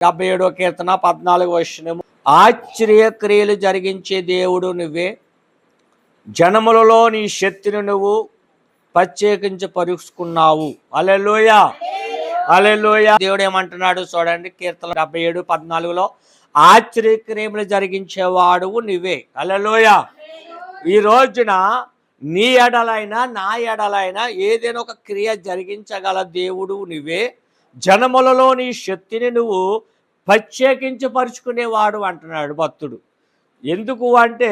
77వ కీర్తన 14వ వచనము. ఆశ్చర్యక్రియలు జరిగించే దేవుడు నువ్వే, జనములలో నీ శక్తిని నువ్వు ప్రత్యేకించి పరుచుకున్నావు. హల్లెలూయా, హల్లెలూయా. దేవుడు ఏమంటున్నాడు చూడండి, కీర్తన 77:14లో ఆశ్చర్యక్రియలు జరిగించేవాడు నువ్వే. హల్లెలూయా. ఈ రోజున నీ ఎడలైనా నా ఎడలైనా ఏదైనా ఒక క్రియ జరిగించగల దేవుడు నువ్వే, జనములలో నీ శక్తిని నువ్వు ప్రత్యేకించి పరుచుకునేవాడు అంటున్నాడు భక్తుడు. ఎందుకు అంటే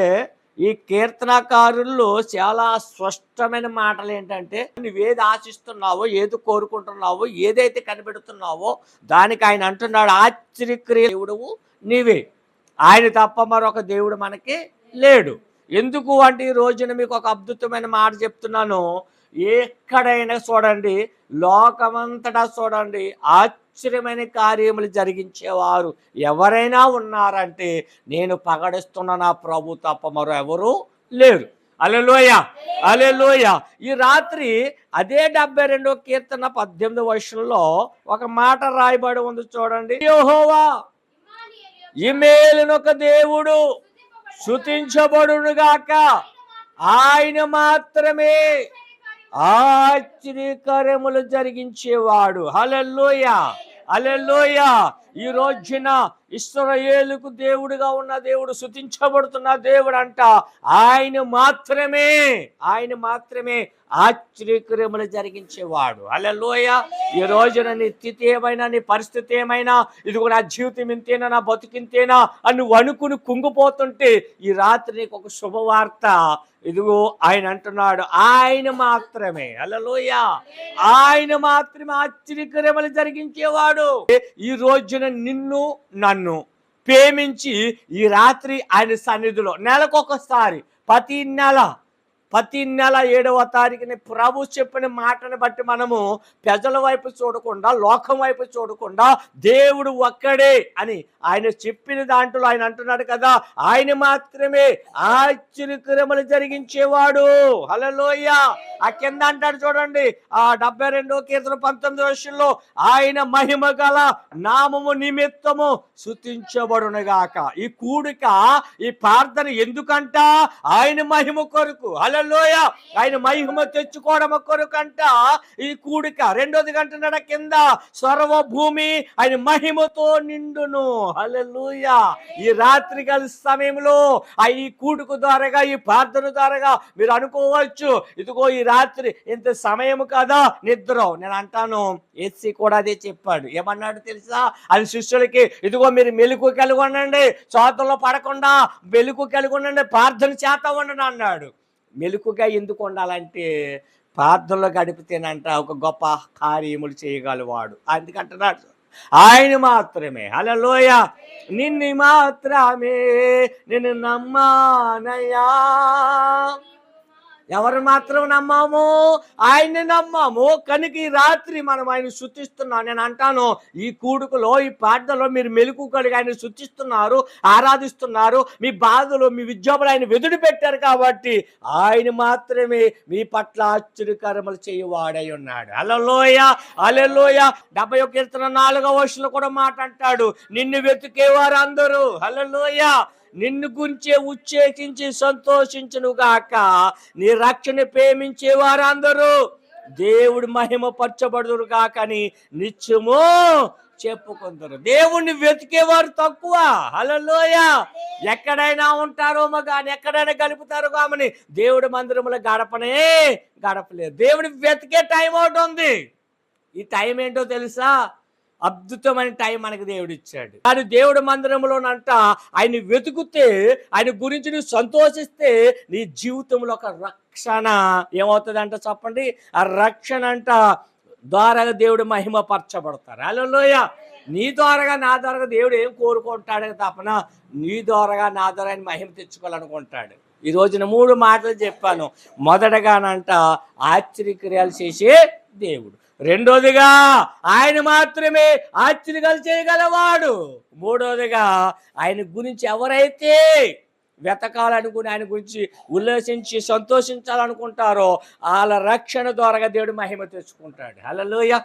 ఈ కీర్తనకారుల్లో చాలా స్పష్టమైన మాటలు ఏంటంటే, నువ్వేది ఆశిస్తున్నావో, ఏది కోరుకుంటున్నావో, ఏదైతే కనిపెడుతున్నావో దానికి ఆయన అంటున్నాడు, ఆశ్చర్యక్రియ దేవుడువు నీవే, ఆయన తప్ప మరొక దేవుడు మనకి లేడు. ఎందుకు అంటే ఈ రోజున మీకు ఒక అద్భుతమైన మాట చెప్తున్నాను. ఎక్కడైనా చూడండి, లోకమంతటా చూడండి, ఆశ్చర్యమైన కార్యములు జరిగించేవారు ఎవరైనా ఉన్నారంటే నేను పగడిస్తున్న నా ప్రభు తప్ప మరో ఎవరు లేరు. హల్లెలూయా, హల్లెలూయా. ఈ రాత్రి అదే 72వ కీర్తన 18వ వచనంలో ఒక మాట రాయబడి ఉంది చూడండి. యెహోవా ఇమ్మేలునొక దేవుడు స్తుతించబడునుగాక, ఆయన మాత్రమే ఆశ్చర్యకార్యములు జరిగించేవాడు. హల్లెలూయా, హల్లెలూయా. ఈ రోజున ఇశ్రాయేలుకు దేవుడుగా ఉన్న దేవుడు, స్తుతించబడుతున్న దేవుడు అంట, ఆయన మాత్రమే ఆశ్చర్యక్రియములు జరిగించేవాడు. హల్లెలూయా. ఈ రోజున నీ స్థితి ఏమైనా, నీ పరిస్థితి ఏమైనా, ఇదిగో నా జీవితం ఇంతేనా, నా బతుకింతేనా అని నువ్వు అనుకుని కుంగిపోతుంటే ఈ రాత్రి నీకు ఒక శుభవార్త. ఇదిగో ఆయన అంటున్నాడు, ఆయన మాత్రమే, హల్లెలూయా, ఆయన మాత్రమే ఆశ్చర్యక్రియములు జరిగించేవాడు. ఈ రోజున నిన్ను నన్ను ప్రేమించి ఈ రాత్రి ఆయన సన్నిధిలో నెలకొకసారి ప్రతి నెల 7వ తారీఖుని ప్రభు చెప్పిన మాటను బట్టి మనము ప్రజల వైపు చూడకుండా, లోకం వైపు చూడకుండా, దేవుడు ఒక్కడే అని ఆయన చెప్పిన దాంట్లో ఆయన అంటున్నాడు కదా, ఆయన మాత్రమే ఆశ్చర్యక్రియములు జరిగించేవాడు. హల్లెలూయా. ఆ కింద అంటాడు చూడండి, ఆ 72వ కీర్తన 19వ వచనంలో ఆయన మహిమ గల నామము నిమిత్తము స్తుతించబడునుగాక. ఈ కూడిక, ఈ ప్రార్థన ఎందుకంట? ఆయన మహిమ కొరకు. హల్లెలూయా. ఆయన మహిమ తెచ్చుకోవడం కొరకంట ఈ కూడిక. రెండోది అంటున్నాడు కింద, సర్వభూమి ఆయన మహిమతో నిండును. హల్లెలూయా. ఈ రాత్రి కాల సమయంలో ఈ కూడుకు ద్వారాగా, ఈ ప్రార్థన ద్వారాగా మీరు అనుకోవచ్చు, ఇదిగో ఈ రాత్రి ఇంత సమయం కదా నిద్ర. నేను అంటాను, ఎస్సీ కూడా అదే చెప్పాడు. ఏమన్నాడు తెలుసా? అది శిష్యులకి, ఇదిగో మీరు మెలుకు కలిగి ఉండండి, చోతల్లో పడకుండా మెలుకు కలిగి ఉండండి, ప్రార్థన చేత ఉండండి అన్నాడు. మెలుకుగా ఎందుకు ఉండాలంటే ప్రార్థనలో గడిపితేనంట ఒక గొప్ప కార్యములు చేయగలవాడు. అందుకంటున్నాడు ఆయన మాత్రమే. హల్లెలూయా. నిన్ను మాత్రమే నిన్ను నమ్మానయ్యా. ఎవరు మాత్రం నమ్మాము? ఆయన్ని నమ్మాము కనుక ఈ రాత్రి మనం ఆయన స్తుతిస్తున్నాం. నేను అంటాను, ఈ కూడుకులో, ఈ ప్రార్థనలో మీరు మెలుకు కలిగి ఆయన స్తుతిస్తున్నారు, ఆరాధిస్తున్నారు. మీ బాధలు, మీ విజ్ఞాపనలు ఆయన వెదుడు పెట్టారు కాబట్టి ఆయన మాత్రమే మీ పట్ల ఆశ్చర్యకరములు చేయవాడై ఉన్నాడు. హల్లెలూయా, హల్లెలూయా. 71 కీర్తన 4వ వచనంలో కూడా మాట అంటాడు, నిన్ను వెతికేవారు అందరూ, హల్లెలూయా, నిన్ను గురించే ఉచ్చేకించి సంతోషించునుగాక. నీ రక్షణ ప్రేమించే వారందరూ దేవుడు మహిమ పరచబడుదురు కాకని నిత్యము చెప్పుకుందరు. దేవుణ్ణి వెతికేవారు తక్కువ. హల్లెలూయా. ఎక్కడైనా ఉంటారో కానీ, ఎక్కడైనా గడుపుతారో కామని దేవుడి మందిరంలో గడపలేదు. దేవుని వెతికే టైం ఒకటి ఉంది. ఈ టైం ఏంటో తెలుసా? అద్భుతమైన టైం మనకు దేవుడు ఇచ్చాడు. కానీ దేవుడి మందిరంలోనంట ఆయన వెతుకుతే, ఆయన గురించి నువ్వు సంతోషిస్తే నీ జీవితంలో ఒక రక్షణ ఏమవుతుందంట చెప్పండి? ఆ రక్షణ అంట ద్వారా దేవుడు మహిమ పరచబడతారు. హల్లెలూయా. నీ ద్వారాగా, నా ద్వారాగా దేవుడు ఏం కోరుకుంటాడు తప్పన నీ ద్వారాగా, నా ద్వారా ఆయన మహిమ తెచ్చుకోవాలనుకుంటాడు. ఈ రోజున 3 మాటలు చెప్పాను. మొదటగానంట ఆశ్చర్యక్రియలు చేసే దేవుడు, రెండోదిగా ఆయన మాత్రమే ఆశ్చర్యాలు చేయగలవాడు, మూడోదిగా ఆయన గురించి ఎవరైతే వెతకాలనుకుని, ఆయన గురించి ఉల్లాసించి సంతోషించాలనుకుంటారో వాళ్ళ రక్షణ ద్వారా దేవుడు మహిమ తెచ్చుకుంటాడు. హల్లెలూయా.